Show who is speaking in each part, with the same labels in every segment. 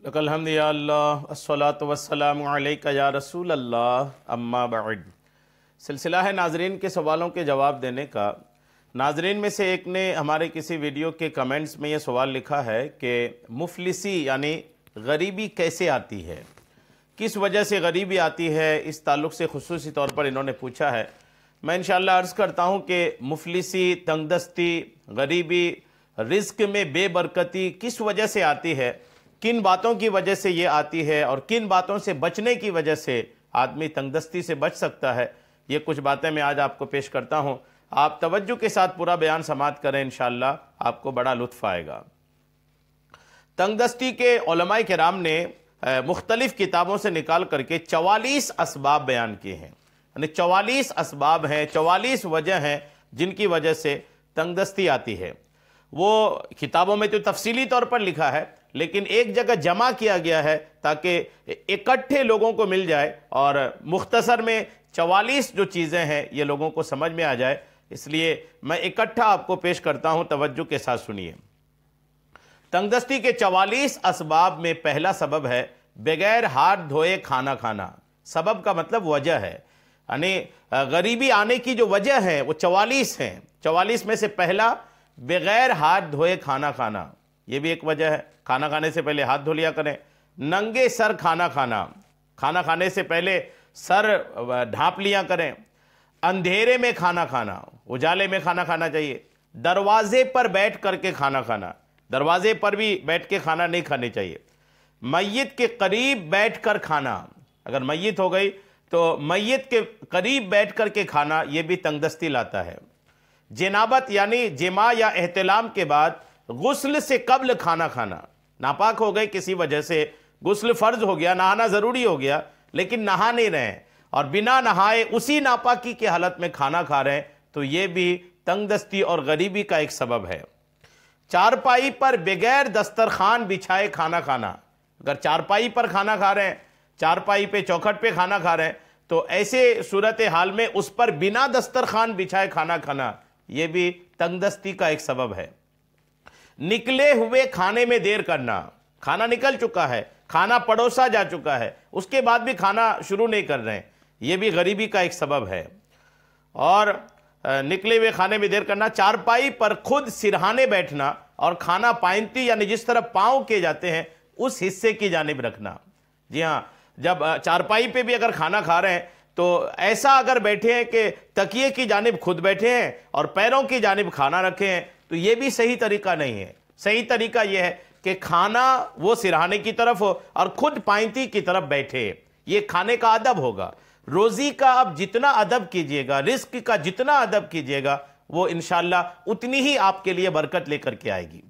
Speaker 1: لک الحمد یا اللہ الصلاۃ والسلام علیک یا رسول اللہ اما بعد۔ سلسلہ ہے ناظرین کے سوالوں کے جواب دینے کا۔ ناظرین میں سے ایک نے ہمارے کسی ویڈیو کے کمنٹس میں یہ سوال لکھا ہے کہ مفلسی یعنی غریبی کیسے آتی ہے، کس وجہ سے غریبی آتی ہے، اس تعلق سے خصوصی طور پر انہوں نے پوچھا ہے۔ میں انشاءاللہ عرض کرتا ہوں کہ مفلسی، تنگ دستی، غریبی، رزق میں بے برکتی کس وجہ سے آتی ہے، کن باتوں کی وجہ سے یہ آتی ہے اور کن باتوں سے بچنے کی وجہ سے آدمی تنگ دستی سے بچ سکتا ہے، یہ کچھ باتیں میں آج آپ کو پیش کرتا ہوں۔ آپ توجہ کے ساتھ پورا بیان سماعت کریں، انشاءاللہ آپ کو بڑا لطف آئے گا۔ تنگ دستی کے علماء کرام نے مختلف کتابوں سے نکال کر کے 44 اسباب بیان کیے ہیں، یعنی 44 اسباب ہیں، 44 وجہ ہیں جن کی وجہ سے تنگ دستی آتی ہے۔ وہ کتابوں میں تو تفصیلی طور پر لکھا ہے، لیکن ایک جگہ جمع کیا گیا ہے تاکہ اکٹھے لوگوں کو مل جائے اور مختصر میں 44 جو چیزیں ہیں یہ لوگوں کو سمجھ میں آ جائے، اس لیے میں اکٹھا آپ کو پیش کرتا ہوں، توجہ کے ساتھ سنیے۔ تنگ دستی کے 44 اسباب میں پہلا سبب ہے بغیر ہاتھ دھوئے کھانا کھانا۔ سبب کا مطلب وجہ ہے، یعنی غریبی آنے کی جو وجہ ہے وہ 44 ہیں۔ 44 میں سے پہلا بغیر ہاتھ دھوئے کھانا کھانا، یہ بھی ایک وجہ ہے، کھانا کھانے سے پہلے ہاتھ دھو لیا کریں۔ ننگے سر کھانا کھانا، کھانا کھانے سے پہلے سر ڈھانپ لیا کریں۔ اندھیرے میں کھانا کھانا، اجالے میں کھانا کھانا چاہیے۔ دروازے پر بیٹھ کر کے کھانا کھانا، دروازے پر بھی بیٹھ کے کھانا نہیں کھانے چاہیے۔ میت کے قریب بیٹھ کر کھانا، اگر میت ہو گئی تو میت کے قریب بیٹھ کر کے کھانا، یہ بھی تنگ دستی لاتا ہے۔ جنابت یعنی جماع یا احتلام کے بعد غسل سے قبل کھانا کھانا، ناپاک ہو گئے کسی وجہ سے، غسل فرض ہو گیا، نہانا ضروری ہو گیا لیکن نہا نہیں رہے اور بنا نہائے اسی ناپاکی کی حالت میں کھانا کھا رہے ہیں، تو یہ بھی تنگ دستی اور غریبی کا ایک سبب ہے۔ چارپائی پر بغیر دسترخوان بچھائے کھانا کھانا، اگر چارپائی پر کھانا کھا رہے ہیں، چارپائی پہ چوکھٹ پہ کھانا کھا رہے ہیں، تو ایسے صورتحال میں اس پر بنا دسترخوان بچھائے کھانا کھانا، یہ بھی تنگ دستی کا ایک سبب ہے۔ نکلے ہوئے کھانے میں دیر کرنا، کھانا نکل چکا ہے، کھانا پڑوسا جا چکا ہے، اس کے بعد بھی کھانا شروع نہیں کر رہے ہیں، یہ بھی غریبی کا ایک سبب ہے۔ اور نکلے ہوئے کھانے میں دیر کرنا، چارپائی پر خود سرہانے بیٹھنا اور کھانا پائنتی یعنی جس طرف پاؤں کیے جاتے ہیں اس حصے کی جانب رکھنا۔ جی ہاں، جب چارپائی پہ بھی اگر کھانا کھا رہے ہیں تو ایسا اگر بیٹھے ہیں کہ تکیے کی جانب خود بیٹھے ہیں اور پیروں کی جانب کھانا رکھے ہیں، تو یہ بھی صحیح طریقہ نہیں ہے۔ صحیح طریقہ یہ ہے کہ کھانا وہ سرہانے کی طرف ہو اور خود پائنتی کی طرف بیٹھے، یہ کھانے کا ادب ہوگا۔ روزی کا آپ جتنا ادب کیجئے گا، رزق کا جتنا ادب کیجئے گا، وہ انشاءاللہ اتنی ہی آپ کے لیے برکت لے کر کے آئے گی۔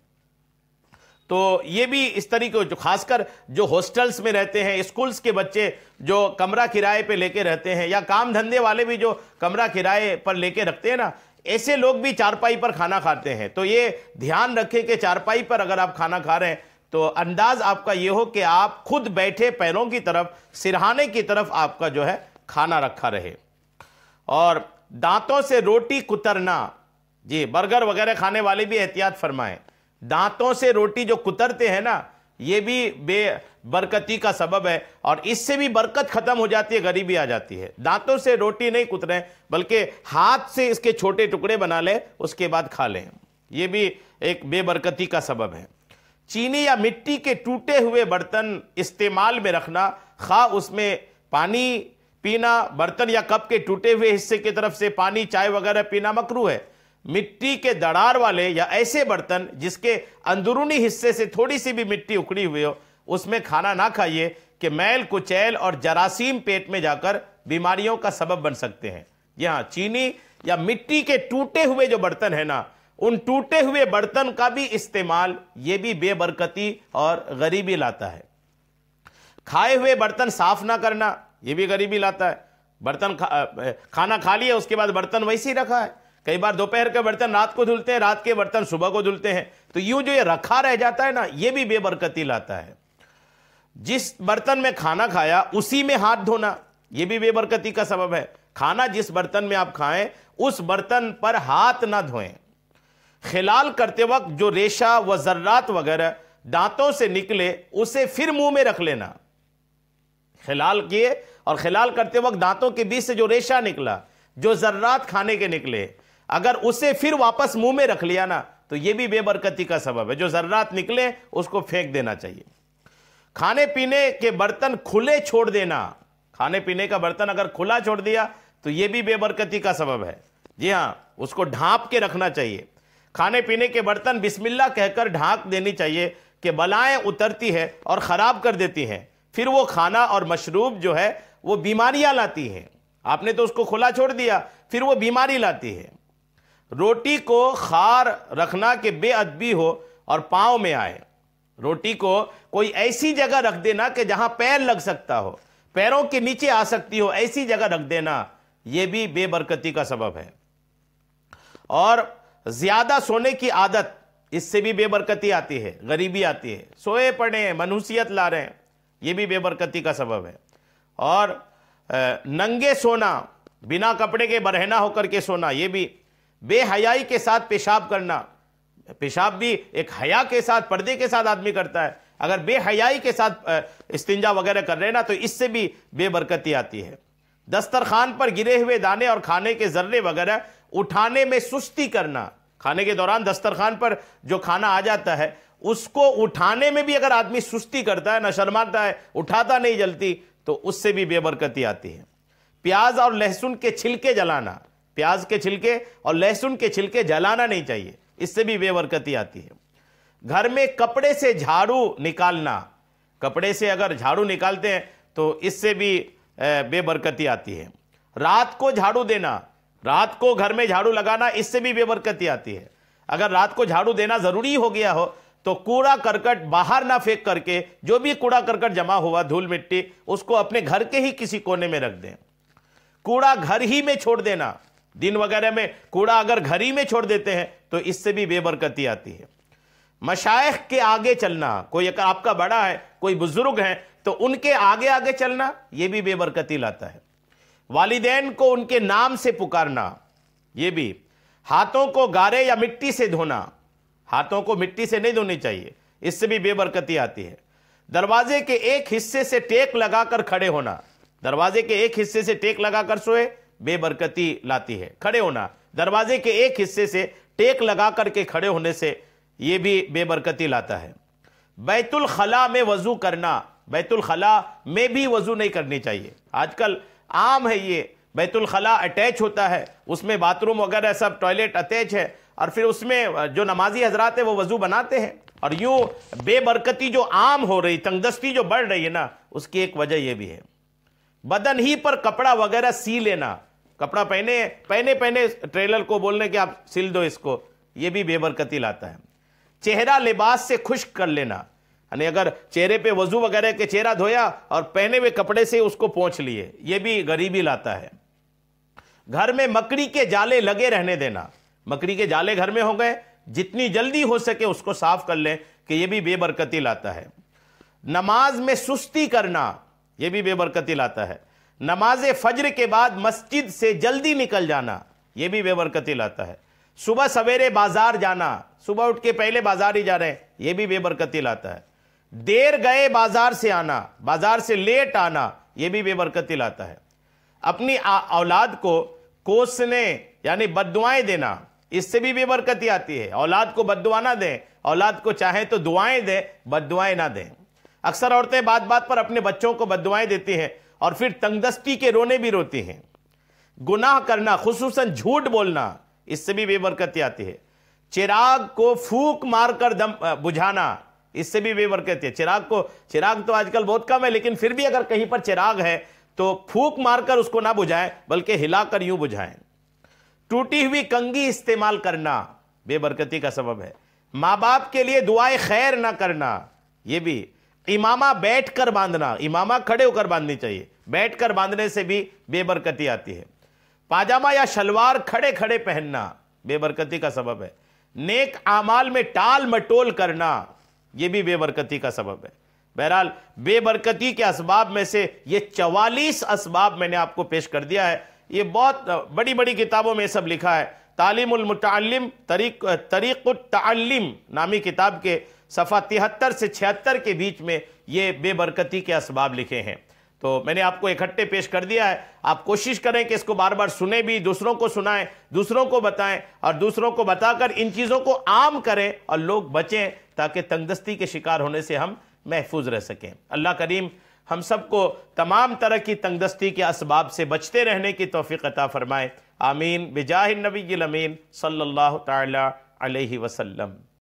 Speaker 1: تو یہ بھی اس طریقے جو خاص کر جو ہاسٹلز میں رہتے ہیں، اسکولز کے بچے جو کمرہ کرائے پہ لے کے رہتے ہیں، یا کام دھندے والے بھی جو کمرہ کرائے پر لے کے رکھتے ہیں نا، ایسے لوگ بھی چارپائی پر کھانا کھاتے ہیں، تو یہ دھیان رکھیں کہ چارپائی پر اگر آپ کھانا کھا رہے ہیں تو انداز آپ کا یہ ہو کہ آپ خود بیٹھے پیروں کی طرف، سرہانے کی طرف آپ کا جو ہے کھانا رکھا رہے۔ اور دانتوں سے روٹی کترنا، جی برگر وغیرہ کھانے والے بھی احتیاط فرمائیں۔ دانتوں سے روٹی جو کترتے ہیں نا، یہ بھی بے برکتی کا سبب ہے اور اس سے بھی برکت ختم ہو جاتی ہے، غریبی آ جاتی ہے۔ دانتوں سے روٹی نہیں کتریں بلکہ ہاتھ سے اس کے چھوٹے ٹکڑے بنا لیں، اس کے بعد کھا لیں، یہ بھی ایک بے برکتی کا سبب ہے۔ چینی یا مٹی کے ٹوٹے ہوئے برتن استعمال میں رکھنا، خواہ اس میں پانی پینا، برتن یا کپ کے ٹوٹے ہوئے حصے کی طرف سے پانی، چائے وغیرہ پینا مکروہ ہے۔ مٹی کے دڑار والے یا ایسے برتن جس کے اندرونی حصے سے تھوڑی سی بھی مٹی اکھڑی ہوئی ہو، اس میں کھانا نہ کھائیے کہ میل کچیل اور جراثیم پیٹ میں جا کر بیماریوں کا سبب بن سکتے ہیں۔ جی ہاں، چینی یا مٹی کے ٹوٹے ہوئے جو برتن ہیں نا، ان ٹوٹے ہوئے برتن کا بھی استعمال، یہ بھی بے برکتی اور غریبی لاتا ہے۔ کھائے ہوئے برتن صاف نہ کرنا، یہ بھی غریبی لاتا ہے۔ برتن کھانا کھا لیا، اس کے بعد برتن ویسے ہی رکھا ہے۔ کئی بار دوپہر کے برتن رات کو دھلتے ہیں، رات کے برتن صبح کو دھلتے ہیں، تو یوں جو یہ رکھا رہ جاتا ہے نا، یہ بھی بے برکتی لاتا ہے۔ جس برتن میں کھانا کھایا اسی میں ہاتھ دھونا، یہ بھی بے برکتی کا سبب ہے۔ کھانا جس برتن میں آپ کھائیں اس برتن پر ہاتھ نہ دھوئیں۔ خلال کرتے وقت جو ریشہ و ذرات وغیرہ دانتوں سے نکلے اسے پھر منہ میں رکھ لینا. خلال کیے اور خلال کرتے وقت دانتوں کے بیچ سے جو ریشہ نکلا, جو ذرات کھانے کے نکلے, اگر اسے پھر واپس منہ میں رکھ لیا نا تو یہ بھی بے برکتی کا سبب ہے. جو ذرات نکلے اس کو پھینک دینا چاہیے. کھانے پینے کے برتن کھلے چھوڑ دینا, کھانے پینے کا برتن اگر کھلا چھوڑ دیا تو یہ بھی بے برکتی کا سبب ہے. جی ہاں, اس کو ڈھانپ کے رکھنا چاہیے. کھانے پینے کے برتن بسم اللہ کہہ کر ڈھانک دینی چاہیے کہ بلائیں اترتی ہے اور خراب کر دیتی ہیں, پھر وہ کھانا اور مشروب جو ہے وہ بیماریاں لاتی ہیں. آپ نے تو اس کو کھلا چھوڑ دیا, پھر وہ بیماری لاتی ہے. روٹی کو خار رکھنا کہ بے ادبی ہو اور پاؤں میں آئے. روٹی کو کوئی ایسی جگہ رکھ دینا کہ جہاں پیر لگ سکتا ہو, پیروں کے نیچے آ سکتی ہو, ایسی جگہ رکھ دینا, یہ بھی بے برکتی کا سبب ہے. اور زیادہ سونے کی عادت, اس سے بھی بے برکتی آتی ہے, غریبی آتی ہے. سوئے پڑے ہیں, منحوسیت لا رہے ہیں, یہ بھی بے برکتی کا سبب ہے. اور ننگے سونا, بنا کپڑے کے برہنہ ہو کر کے سونا, یہ بھی. بے حیائی کے ساتھ پیشاب کرنا, پیشاب بھی ایک حیا کے ساتھ, پردے کے ساتھ آدمی کرتا ہے, اگر بے حیائی کے ساتھ استنجا وغیرہ کر رہے نا تو اس سے بھی بے برکتی آتی ہے. دسترخوان پر گرے ہوئے دانے اور کھانے کے ذرے وغیرہ اٹھانے میں سستی کرنا. کھانے کے دوران دسترخوان پر جو کھانا آ جاتا ہے اس کو اٹھانے میں بھی اگر آدمی سستی کرتا ہے, نہ شرماتا ہے, اٹھاتا نہیں جلتی, تو اس سے بھی بے برکتی آتی ہے. پیاز اور لہسن کے چھلکے جلانا, پیاز کے چھلکے اور لہسن کے چھلکے جلانا نہیں چاہیے, اس سے بھی بے برکتی آتی ہے. گھر میں کپڑے سے جھاڑو نکالنا, کپڑے سے اگر جھاڑو نکالتے ہیں تو اس سے بھی بے برکتی آتی ہے. رات کو جھاڑو دینا, رات کو گھر میں جھاڑو لگانا, اس سے بھی بے برکتی آتی ہے. اگر رات کو جھاڑو دینا ضروری ہو گیا ہو تو کوڑا کرکٹ باہر نہ پھینک کر کے, جو بھی کوڑا کرکٹ جمع ہوا, دھول مٹی, اس کو اپنے گھر کے ہی کسی کونے میں رکھ دیں. کوڑا گھر ہی میں چھوڑ دینا, دن وغیرہ میں کوڑا اگر گھر ہی میں چھوڑ دیتے ہیں تو اس سے بھی بے برکتی آتی ہے. مشائخ کے آگے چلنا, کوئی اگر آپ کا بڑا ہے, کوئی بزرگ ہیں, تو ان کے آگے آگے چلنا, یہ بھی بے برکتی لاتا ہے. والدین کو ان کے نام سے پکارنا, یہ بھی. ہاتھوں کو گارے یا مٹی سے دھونا, ہاتھوں کو مٹی سے نہیں دھونی چاہیے, اس سے بھی بے برکتی آتی ہے. دروازے کے ایک حصے سے ٹیک لگا کر کھڑے ہونا, دروازے کے ایک حصے سے ٹیک لگا کر سوئے, بے برکتی لاتی ہے. کھڑے ہونا, دروازے کے ایک حصے سے ٹیک لگا کر کے کھڑے ہونے سے یہ بھی بے برکتی لاتا ہے. بیت الخلاء میں وضو کرنا, بیت الخلاء میں بھی وضو نہیں کرنی چاہیے. آج کل عام ہے یہ, بیت الخلاء اٹیچ ہوتا ہے, اس میں باتھ روم وغیرہ سب, ٹوائلٹ اٹیچ ہے, اور پھر اس میں جو نمازی حضرات ہیں وہ وضو بناتے ہیں. اور یوں بے برکتی جو عام ہو رہی, تنگ جو بڑھ رہی ہے نا, اس کی ایک وجہ یہ بھی ہے. بدن ہی پر کپڑا وغیرہ سی لینا, کپڑا پہنے ٹریلر کو بولنے کہ آپ سل دو اس کو, یہ بھی بے برکتی لاتا ہے. چہرہ لباس سے خشک کر لینا, یعنی اگر چہرے پہ وضو وغیرہ کے چہرہ دھویا اور پہنے ہوئے کپڑے سے اس کو پونچھ لیے, یہ بھی غریبی لاتا ہے. گھر میں مکڑی کے جالے لگے رہنے دینا, مکڑی کے جالے گھر میں ہو گئے, جتنی جلدی ہو سکے اس کو صاف کر لیں, کہ یہ بھی بے برکتی لاتا ہے. نماز میں سستی کرنا, یہ بھی بے برکتی لاتا ہے. نماز فجر کے بعد مسجد سے جلدی نکل جانا, یہ بھی بے برکتی لاتا ہے. صبح سویرے بازار جانا, صبح اٹھ کے پہلے بازار ہی جا رہے ہیں, یہ بھی بے برکتی لاتا ہے. دیر گئے بازار سے آنا, بازار سے لیٹ آنا, یہ بھی بے برکتی لاتا ہے. اپنی اولاد کو کوسنے یعنی بد دعائیں دینا, اس سے بھی بے برکتی آتی ہے. اولاد کو بد دعا نہ دیں, اولاد کو چاہیں تو دعائیں دیں, بد دعائیں نہ دیں. اکثر عورتیں بات بات پر اپنے بچوں کو بد دعائیں دیتی ہیں اور پھر تنگدستی کے رونے بھی روتی ہیں. گناہ کرنا, خصوصاً جھوٹ بولنا, اس سے بھی بے برکتی آتی ہے. چراغ کو پھونک مار کر دم بجھانا, اس سے بھی بے برکتی ہے. چراغ تو آج کل بہت کم ہے, لیکن پھر بھی اگر کہیں پر چراغ ہے تو پھونک مار کر اس کو نہ بجھائیں, بلکہ ہلا کر یوں بجھائیں. ٹوٹی ہوئی کنگھی استعمال کرنا بے برکتی کا سبب ہے. ماں باپ کے لیے دعائے خیر نہ کرنا, یہ بھی. امامہ بیٹھ کر باندھنا, امامہ کھڑے ہو کر باندھنی چاہیے, بیٹھ کر باندھنے سے بھی بے برکتی آتی ہے. پاجامہ یا شلوار کھڑے کھڑے پہننا بے برکتی کا سبب ہے. نیک اعمال میں ٹال مٹول کرنا, یہ بھی بے برکتی کا سبب ہے. بہرحال بے برکتی کے اسباب میں سے یہ 44 اسباب میں نے آپ کو پیش کر دیا ہے. یہ بہت بڑی بڑی کتابوں میں سب لکھا ہے. تعلیم المتعلم طریق التعلم نامی کتاب کے صفحہ 73 سے 76 کے بیچ میں یہ بے برکتی کے اسباب لکھے ہیں۔ تو میں نے آپ کو اکٹھے پیش کر دیا ہے، آپ کوشش کریں کہ اس کو بار بار سنیں بھی، دوسروں کو سنائیں، دوسروں کو بتائیں، اور دوسروں کو بتا کر ان چیزوں کو عام کریں اور لوگ بچیں، تاکہ تنگدستی کے شکار ہونے سے ہم محفوظ رہ سکیں۔ اللہ کریم ہم سب کو تمام طرح کی تنگدستی کے اسباب سے بچتے رہنے کی توفیق عطا فرمائے، آمین، بجاہ النبی الامین صلی اللہ تعالی علیہ وسلم۔